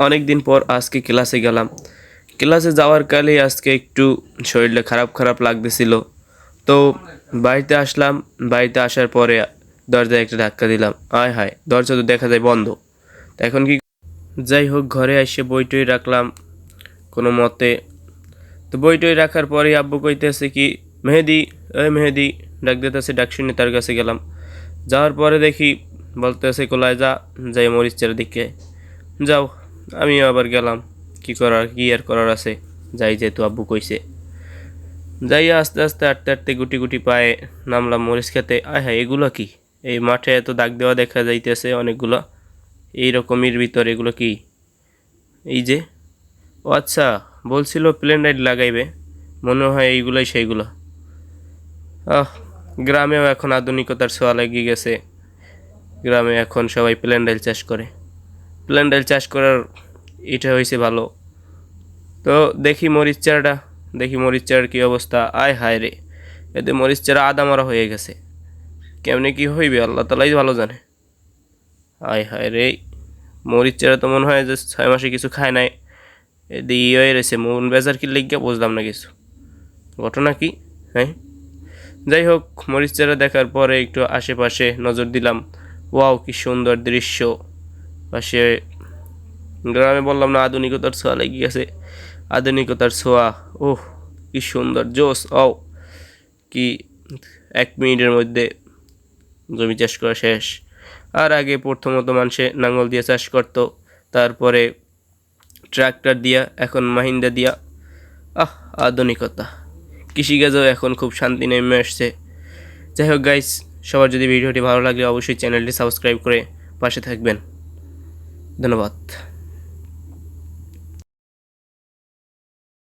অনেক দিন পর আজকে ক্লাসে গেলাম। ক্লাসে যাওয়ার কালে আজকে একটু শরীরটা খারাপ খারাপ লাগতেছিল। তো বাড়িতে আসলাম। বাড়িতে আসার পরে দরজায় একটা ধাক্কা দিলাম। আয় হায়, দরজা তো দেখা যায় বন্ধ। তো এখন কি, যাই হোক ঘরে এসে বইটই রাখলাম কোনো মতে। তো বইটই রাখার পরে আব্বু কইতেছে কি, মেহেদি, ওই মেহেদি ডাক দিতেছে। ডাক শুনে তার কাছে গেলাম। যাওয়ার পরে দেখি বলতেছে কোলায় যা, যাই মরিচের দিকে যাও। আমিও আবার গেলাম। কি আর করার আছে, যাই যেহেতু আব্বু কইছে। যাইয়া আস্তে আস্তে আটতে আটতে গুটি গুটি পায়ে নামলাম মরিচ খেতে। আয় হ্যাঁ, এগুলো কি? এই মাঠে এত দাগ দেওয়া দেখা যাইতেছে অনেকগুলো। এই রকমের ভিতর এগুলো কি? এই যে, ও আচ্ছা, বলছিল প্লেন রাইড লাগাইবে, মনে হয় এইগুলোই সেইগুলো। আহ, গ্রামেও এখন আধুনিকতার ছোঁয়া লেগে গেছে। গ্রামে এখন সবাই প্লেন রাইল চাষ করে। প্লেন রাইল চাষ করার এটা হয়েছে ভালো। তো দেখি মরিচ চারার কী অবস্থা। আয় হায় রে, এতে মরিচ চারা আদা মরা হয়ে গেছে। কেমনে কি হইবে আল্লাহ তালাই ভালো জানে। আয় হায় রে, মরিচ চারা তো মনে হয় যে 6 মাসে কিছু খায় নাই, দিয়ে হয়ে রয়েছে। মন বেজার কি লেগে বুঝলাম না কিছু, ঘটনা কি? হ্যাঁ, যাই হোক, মরিচ চারা দেখার পরে একটু আশেপাশে নজর দিলাম। ওয়াও, কি সুন্দর দৃশ্য। পাশে গ্রামে বললাম না আধুনিকতার ছোঁয়া লেগে গেছে। আধুনিকতার ছোঁয়া, ওহ কি সুন্দর জোস। ও কি, 1 মিনিটের মধ্যে জমি চাষ করা শেষ। আর আগে প্রথমত মানুষে নাঙ্গল দিয়ে চাষ করত, তারপরে ট্রাক্টর দিয়া, এখন মাহিন্দা দিয়া। আধুনিকতা, কৃষিকাজও এখন খুব শান্তি নেমে আসছে। যাই হোক গাইস, সবার যদি ভিডিওটি ভালো লাগলে অবশ্যই চ্যানেলটি সাবস্ক্রাইব করে পাশে থাকবেন। ধন্যবাদ।